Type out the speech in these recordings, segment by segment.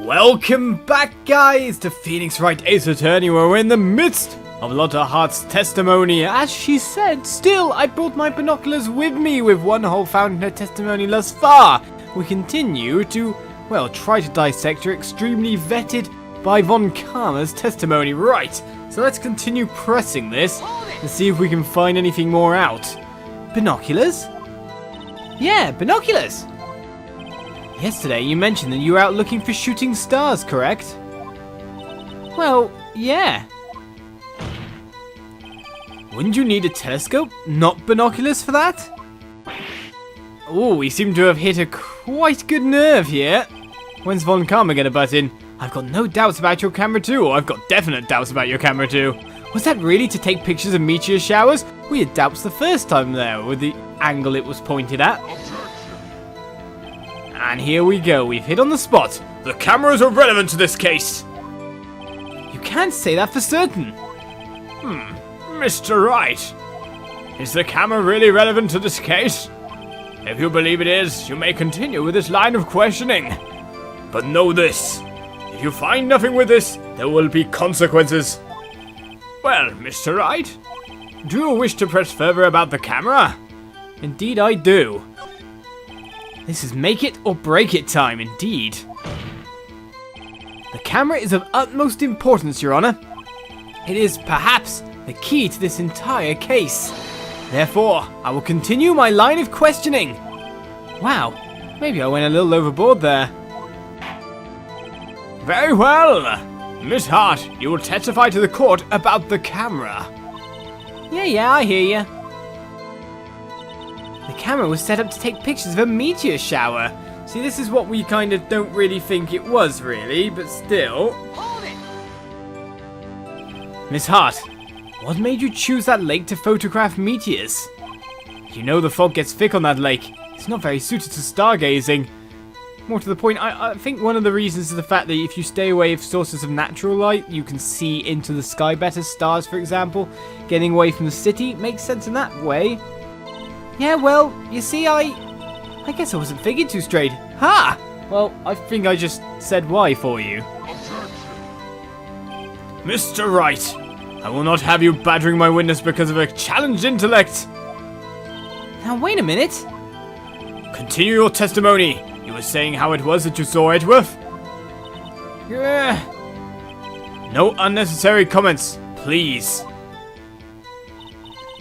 Welcome back, guys, to Phoenix Wright Ace Attorney, where we're in the midst of Lotta Hart's testimony. As she said, still, I brought my binoculars with me, with one hole found in her testimony thus far. We continue to, well, try to dissect her extremely vetted by Von Karma's testimony. Right, so let's continue pressing this and see if we can find anything more out. Binoculars? Yeah, binoculars! Yesterday you mentioned that you were out looking for shooting stars, correct? Well, yeah. Wouldn't you need a telescope, not binoculars for that? Oh, we seem to have hit a quite good nerve here. When's Von Karma gonna butt in? I've got no doubts about your camera too, or I've got definite doubts about your camera too. Was that really to take pictures of meteor showers? We had doubts the first time there, with the angle it was pointed at. And here we go, we've hit on the spot. The cameras are relevant to this case. You can't say that for certain. Mr. Wright, is the camera really relevant to this case? If you believe it is, you may continue with this line of questioning. But know this, if you find nothing with this, there will be consequences. Well, Mr. Wright, do you wish to press further about the camera? Indeed I do. This is make it or break it time, indeed. The camera is of utmost importance, Your Honor. It is, perhaps, the key to this entire case. Therefore, I will continue my line of questioning. Wow, maybe I went a little overboard there. Very well. Miss Hart, you will testify to the court about the camera. Yeah, I hear you. The camera was set up to take pictures of a meteor shower. See, this is what we kind of don't really think it was, really, but still. Hold it! Miss Hart, what made you choose that lake to photograph meteors? You know the fog gets thick on that lake. It's not very suited to stargazing. More to the point, I think one of the reasons is the fact that if you stay away from sources of natural light, you can see into the sky better. Stars, for example. Getting away from the city makes sense in that way. Yeah, well, you see, I guess I wasn't thinking too straight. Ha! Well, I think I just said why for you. Mr. Wright, I will not have you badgering my witness because of a challenged intellect. Now, wait a minute. Continue your testimony. You were saying how it was that you saw Edgeworth? Yeah. No unnecessary comments, please.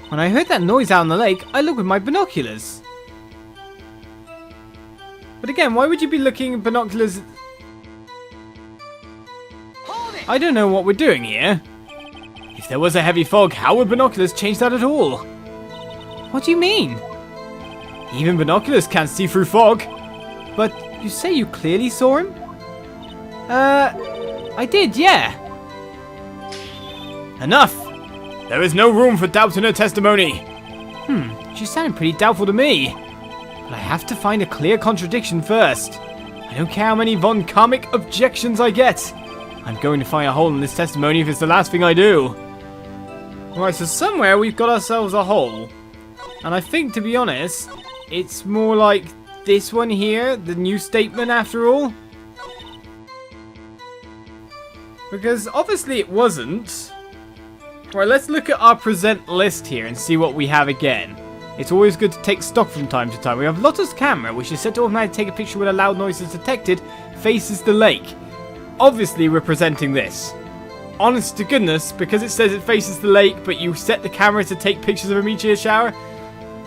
When I heard that noise out on the lake, I looked with my binoculars. But again, why would you be looking at binoculars? I don't know what we're doing here. If there was a heavy fog, how would binoculars change that at all? What do you mean? Even binoculars can't see through fog. But you say you clearly saw him? I did, yeah. Enough! There is no room for doubt in her testimony. She's sounding pretty doubtful to me. But I have to find a clear contradiction first. I don't care how many Von Karmic objections I get. I'm going to find a hole in this testimony if it's the last thing I do. Right, so somewhere we've got ourselves a hole. And I think, to be honest, it's more like this one here, the new statement after all. Because obviously it wasn't. Right, let's look at our present list here and see what we have again. It's always good to take stock from time to time. We have Lotta's camera, which is set to automatically take a picture when a loud noise is detected, faces the lake. Obviously we're presenting this. Honest to goodness, because it says it faces the lake, but you set the camera to take pictures of a meteor shower,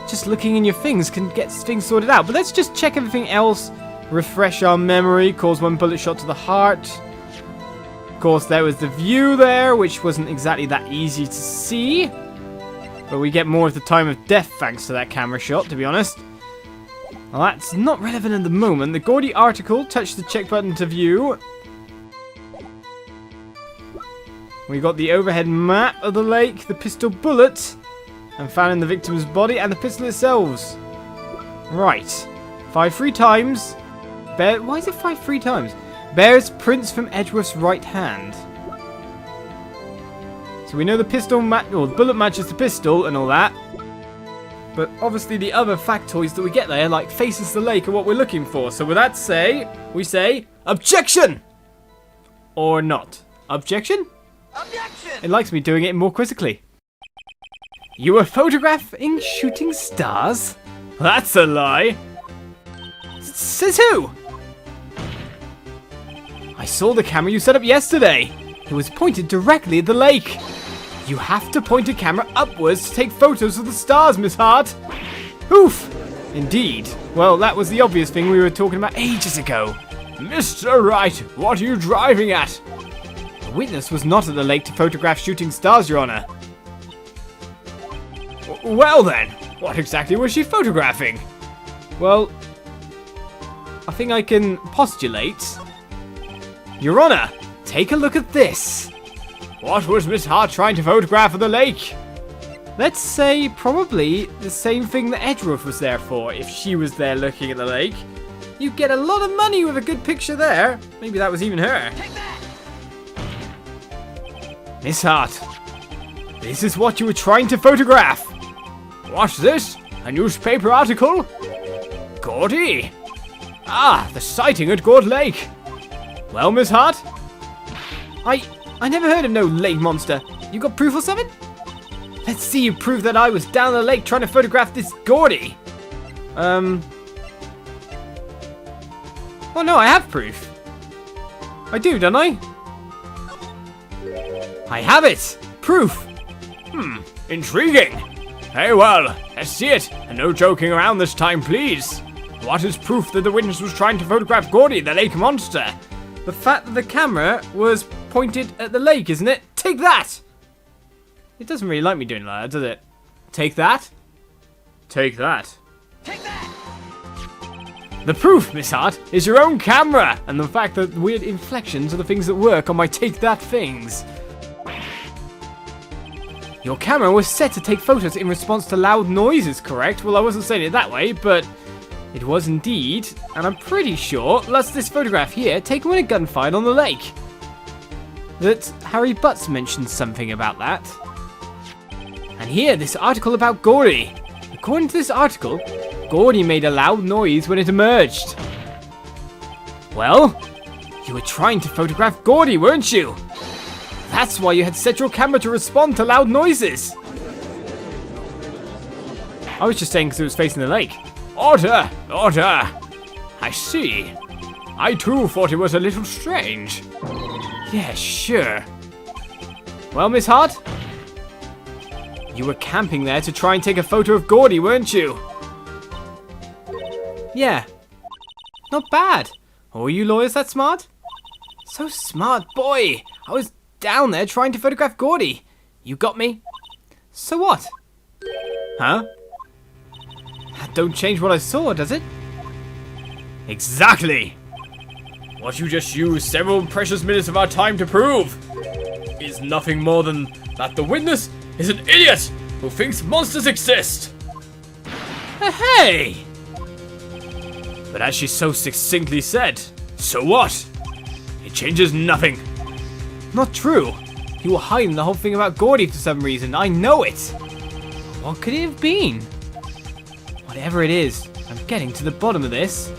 just looking in your things can get things sorted out. But let's just check everything else, refresh our memory, cause one bullet shot to the heart. Of course, there was the view there, which wasn't exactly that easy to see. But we get more of the time of death thanks to that camera shot, to be honest. Well, that's not relevant at the moment. The Gourdy article, touch the check button to view. We got the overhead map of the lake, the pistol bullet, and found in the victim's body, and the pistol itself. Right. 5 free times. Why is it 5 free times? Bears prints from Edgeworth's right hand. So we know the pistol bullet matches the pistol and all that. But obviously the other factoids that we get there, like faces the lake, are what we're looking for. So with that we say, objection! or not? Objection? Objection! It likes me doing it more quizzically. You were photographing shooting stars? That's a lie. Says who? I saw the camera you set up yesterday. It was pointed directly at the lake. You have to point a camera upwards to take photos of the stars, Miss Hart. Oof. Indeed. Well, that was the obvious thing we were talking about ages ago. Mr. Wright, what are you driving at? The witness was not at the lake to photograph shooting stars, Your Honor. Well then, what exactly was she photographing? Well, I think I can postulate. Your Honor, take a look at this. What was Miss Hart trying to photograph of the lake? Let's say probably the same thing that Edgeworth was there for. If she was there looking at the lake, you'd get a lot of money with a good picture there. Maybe that was even her. Take that! Miss Hart, this is what you were trying to photograph. What's this? A newspaper article? Gourdy? Ah, the sighting at Gourd Lake. Well, Miss Hart? I never heard of no lake monster. You got proof or something? Let's see you prove that I was down the lake trying to photograph this Gourdy. Oh no, I have proof. I do, don't I? I have it! Proof! Intriguing. Hey, well, let's see it. And no joking around this time, please. What is proof that the witness was trying to photograph Gourdy, the lake monster? The fact that the camera was pointed at the lake, isn't it? Take that! It doesn't really like me doing that, does it? Take that? Take that. Take that! The proof, Miss Hart, is your own camera, and the fact that weird inflections are the things that work on my take that things. Your camera was set to take photos in response to loud noises, correct? Well, I wasn't saying it that way, but it was indeed, and I'm pretty sure that's this photograph here taken when a gun fired on the lake. That Harry Butts mentioned something about that. And here, this article about Gourdy. According to this article, Gourdy made a loud noise when it emerged. Well, you were trying to photograph Gourdy, weren't you? That's why you had set your camera to respond to loud noises. I was just saying because it was facing the lake. Order! Order! I see. I too thought it was a little strange. Yeah, sure. Well, Miss Hart? You were camping there to try and take a photo of Gourdy, weren't you? Yeah. Not bad. Or were you lawyers that smart? So smart, boy. I was down there trying to photograph Gourdy. You got me. So what? Huh? That don't change what I saw, does it? Exactly. What you just used several precious minutes of our time to prove is nothing more than that the witness is an idiot who thinks monsters exist. Hey! But as she so succinctly said, so what? It changes nothing. Not true. You were hiding the whole thing about Gourdy for some reason. I know it. What could it have been? Whatever it is, I'm getting to the bottom of this.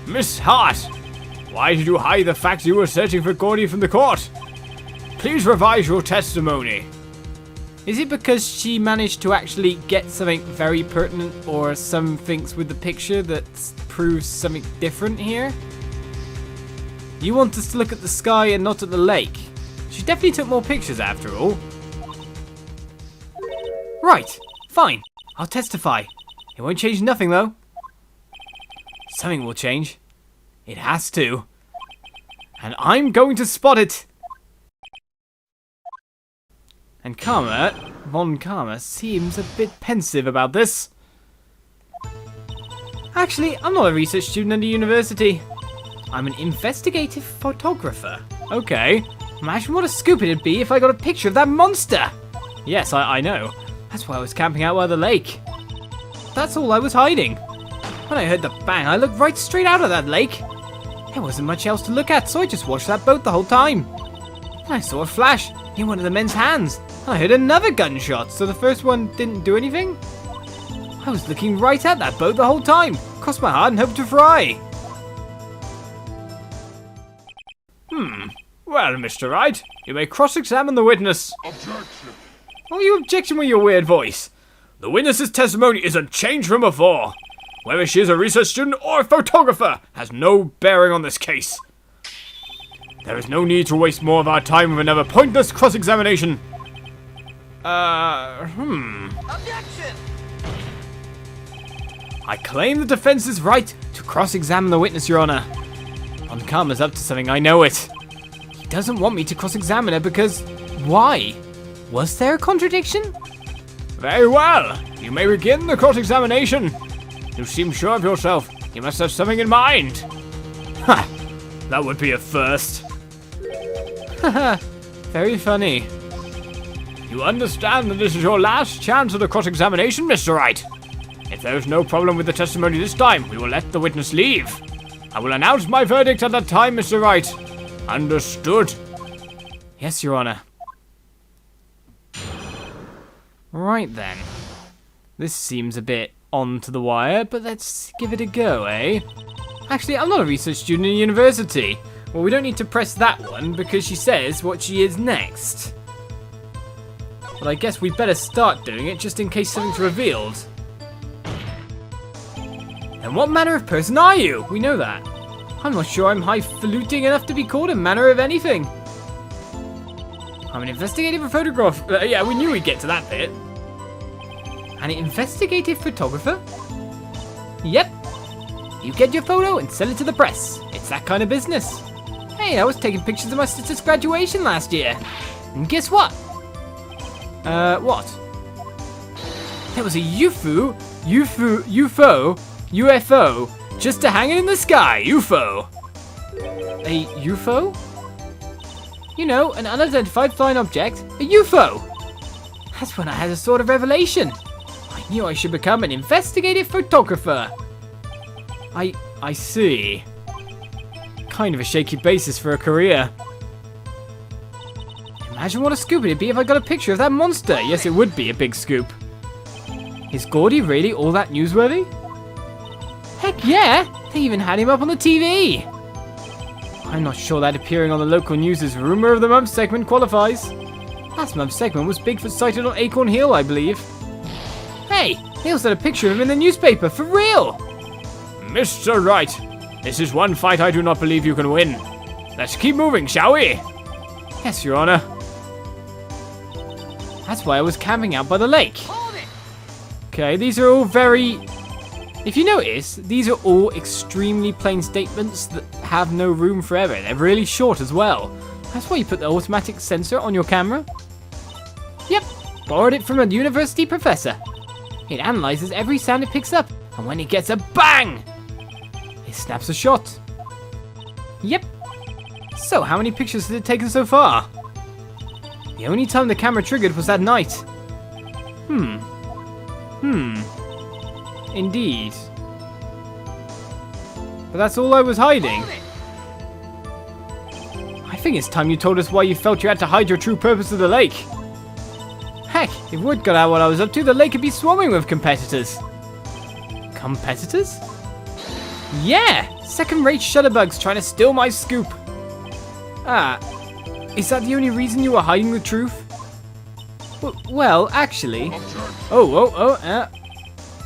Miss Hart, why did you hide the fact you were searching for Gourdy from the court? Please revise your testimony. Is it because she managed to actually get something very pertinent or some things with the picture that proves something different here? You want us to look at the sky and not at the lake. She definitely took more pictures after all. Right, fine. I'll testify. It won't change nothing though. Something will change. It has to. And I'm going to spot it. And Von Karma seems a bit pensive about this. Actually, I'm not a research student at a university. I'm an investigative photographer. Okay. Imagine what a scoop it'd be if I got a picture of that monster. Yes, I know. That's why I was camping out by the lake. That's all I was hiding. When I heard the bang, I looked right straight out of that lake. There wasn't much else to look at, so I just watched that boat the whole time. And I saw a flash in one of the men's hands. And I heard another gunshot, so the first one didn't do anything. I was looking right at that boat the whole time. Crossed my heart and hoped to fry. Well, Mr. Wright, you may cross-examine the witness. Objection. Why are you objecting with your weird voice? The witness's testimony isn't changed from before. Whether she is a research student or a photographer has no bearing on this case. There is no need to waste more of our time with another pointless cross-examination. Objection! I claim the defense's right to cross-examine the witness, Your Honor. Von Karma's up to something, I know it. He doesn't want me to cross-examine her because... Why? Was there a contradiction? Very well. You may begin the cross-examination. You seem sure of yourself. You must have something in mind. Ha! That would be a first. Haha, very funny. You understand that this is your last chance at a cross-examination, Mr. Wright? If there is no problem with the testimony this time, we will let the witness leave. I will announce my verdict at that time, Mr. Wright. Understood? Yes, Your Honor. Right then. This seems a bit on to the wire, but let's give it a go, eh? Actually, I'm not a research student in university. Well, we don't need to press that one because she says what she is next. But I guess we'd better start doing it just in case something's revealed. And what manner of person are you? We know that. I'm not sure I'm highfalutin enough to be called a manner of anything. I'm an investigative photographer. Yeah, we knew we'd get to that bit. An investigative photographer? Yep. You get your photo and sell it to the press. It's that kind of business. Hey, I was taking pictures of my sister's graduation last year. And guess what? What? There was a UFO, just hanging in the sky, UFO. A UFO? You know, an unidentified flying object, a UFO. That's when I had a sort of revelation. I knew I should become an investigative photographer. I see. Kind of a shaky basis for a career. Imagine what a scoop it'd be if I got a picture of that monster. Yes, it would be a big scoop. Is Gourdy really all that newsworthy? Heck yeah! They even had him up on the TV! I'm not sure that appearing on the local news' Rumour of the Month segment qualifies. Last month's segment was Bigfoot sighted on Acorn Hill, I believe. Hey! They also had a picture of him in the newspaper, for real! Mr. Wright, this is one fight I do not believe you can win. Let's keep moving, shall we? Yes, Your Honor. That's why I was camping out by the lake. Hold it! Okay, these are all very... If you notice, these are all extremely plain statements that have no room for error. They're really short as well. That's why you put the automatic sensor on your camera. Yep, borrowed it from a university professor. It analyzes every sound it picks up, and when it gets a bang, it snaps a shot. Yep. So, how many pictures has it taken so far? The only time the camera triggered was that night. Indeed. But that's all I was hiding. I think it's time you told us why you felt you had to hide your true purpose of the lake. Heck, if word got out what I was up to, the lake would be swarming with competitors. Competitors? Yeah! Second-rate shutterbugs trying to steal my scoop. Ah, is that the only reason you were hiding the truth? Well, actually...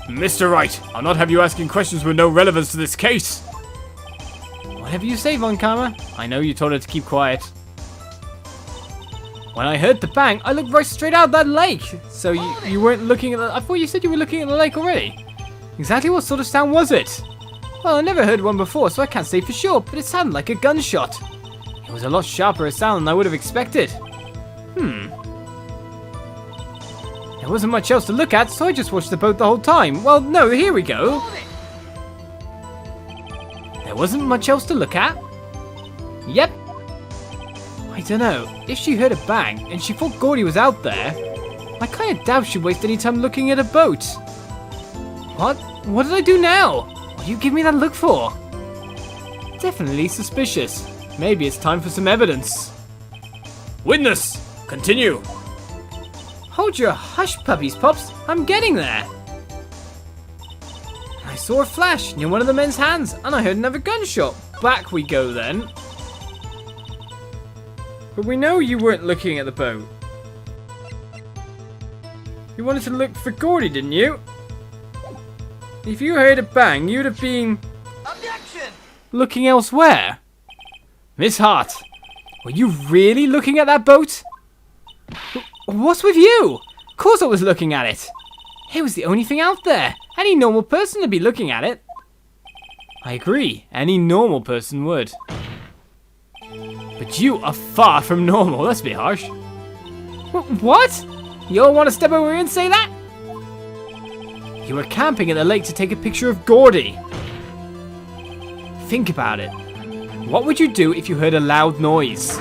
Mr. Wright, I'll not have you asking questions with no relevance to this case. Whatever you say, Von Karma. I know you told her to keep quiet. When I heard the bang, I looked right straight out that lake. So you weren't looking at the... I thought you said you were looking at the lake already. Exactly what sort of sound was it? Well, I never heard one before, so I can't say for sure, but it sounded like a gunshot. It was a lot sharper a sound than I would have expected. There wasn't much else to look at, so I just watched the boat the whole time. Well, no, here we go. There wasn't much else to look at? Yep. I don't know. If she heard a bang and she thought Gourdy was out there, I kind of doubt she'd waste any time looking at a boat. What? What did I do now? What do you give me that look for? Definitely suspicious. Maybe it's time for some evidence. Witness! Continue! Hold your hush, puppies, Pops. I'm getting there. I saw a flash near one of the men's hands, and I heard another gunshot. Back we go, then. But we know you weren't looking at the boat. You wanted to look for Gourdy, didn't you? If you heard a bang, you'd have been... Objection! looking elsewhere. Miss Hart, were you really looking at that boat? What's with you? Of course I was looking at it. It was the only thing out there. Any normal person would be looking at it. I agree, any normal person would. But you are far from normal, let's be harsh. What? You all want to step over here and say that? You were camping at the lake to take a picture of Gourdy. Think about it. What would you do if you heard a loud noise?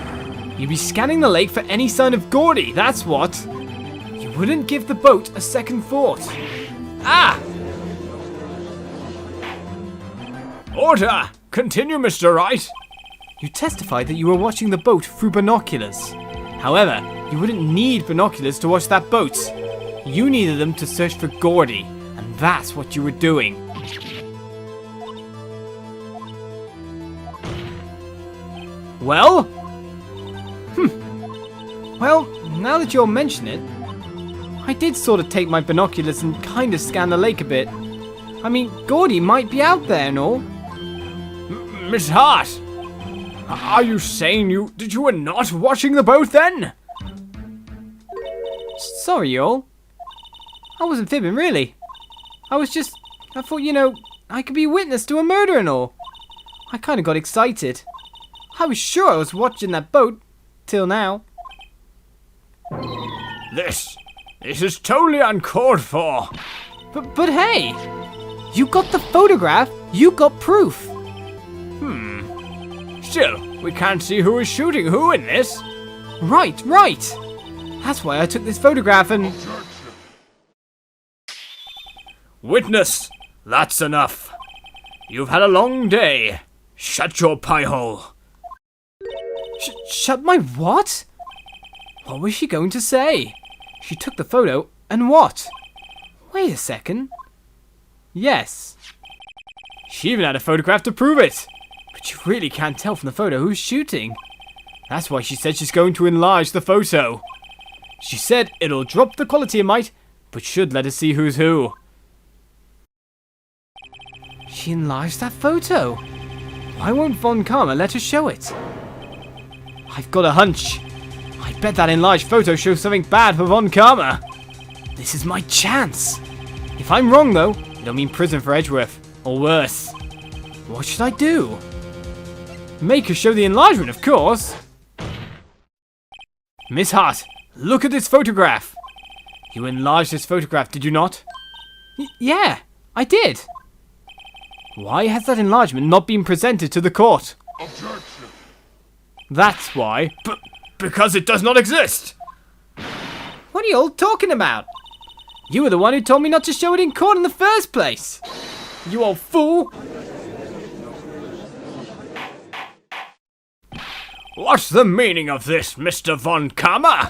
You'd be scanning the lake for any sign of Gourdy, that's what. You wouldn't give the boat a second thought. Ah! Order! Continue, Mr. Wright. You testified that you were watching the boat through binoculars. However, you wouldn't need binoculars to watch that boat. You needed them to search for Gourdy, and that's what you were doing. Well? Well, now that you'll mention it, I did sort of take my binoculars and kind of scan the lake a bit. I mean, Gourdy might be out there and all. Miss Hart, are you saying you were not watching the boat then? Sorry, y'all. I wasn't fibbing, really. I thought, you know, I could be a witness to a murder and all. I kind of got excited. I was sure I was watching that boat, till now. This is totally uncalled for. But hey, you got the photograph, you got proof. Still, we can't see who is shooting who in this. Right. That's why I took this photograph and... Witness, that's enough. You've had a long day. Shut your pie hole. Shut my what? What was she going to say? She took the photo, and what? Wait a second. Yes. She even had a photograph to prove it. But you really can't tell from the photo who's shooting. That's why she said she's going to enlarge the photo. She said it'll drop the quality a mite, but should let us see who's who. She enlarged that photo. Why won't Von Karma let her show it? I've got a hunch. I bet that enlarged photo shows something bad for Von Karma. This is my chance. If I'm wrong, though, it'll mean prison for Edgeworth, or worse. What should I do? Make her show the enlargement, of course. Miss Hart, look at this photograph. You enlarged this photograph, did you not? Yeah, I did. Why has that enlargement not been presented to the court? Objection. That's why. Because it does not exist. What are you all talking about? You were the one who told me not to show it in court in the first place. You old fool. What's the meaning of this, Mr. Von Karma?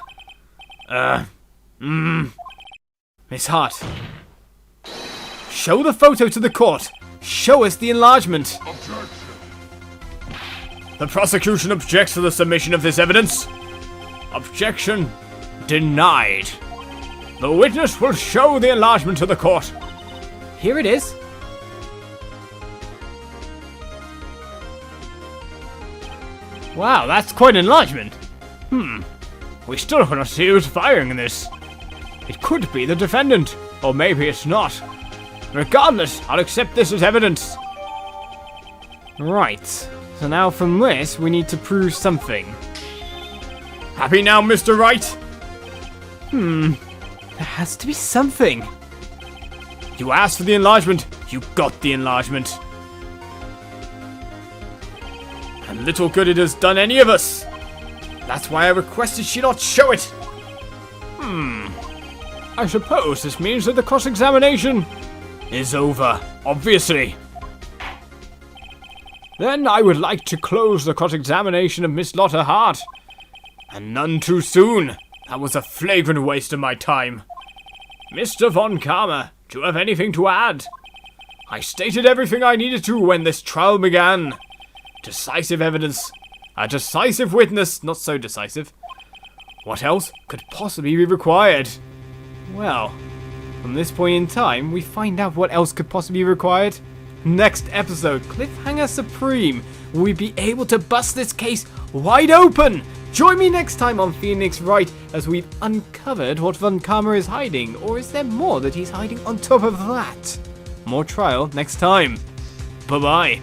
Miss Hart. Show the photo to the court. Show us the enlargement. Objection. The prosecution objects to the submission of this evidence. Objection denied. The witness will show the enlargement to the court. Here it is. Wow, that's quite an enlargement. We still cannot see who's firing in this. It could be the defendant, or maybe it's not. Regardless, I'll accept this as evidence. Right. So now from this, we need to prove something. Happy now, Mr. Wright? There has to be something. You asked for the enlargement, you got the enlargement. And little good it has done any of us. That's why I requested she not show it. I suppose this means that the cross-examination is over, obviously. Then I would like to close the cross-examination of Miss Lotta Hart. And none too soon. That was a flagrant waste of my time. Mr. Von Karma, do you have anything to add? I stated everything I needed to when this trial began. Decisive evidence. A decisive witness, not so decisive. What else could possibly be required? Well, from this point in time, we find out what else could possibly be required. Next episode, Cliffhanger Supreme. Will we be able to bust this case wide open? Join me next time on Phoenix Wright as we've uncovered what Von Karma is hiding, or is there more that he's hiding on top of that? More trial next time. Bye-bye.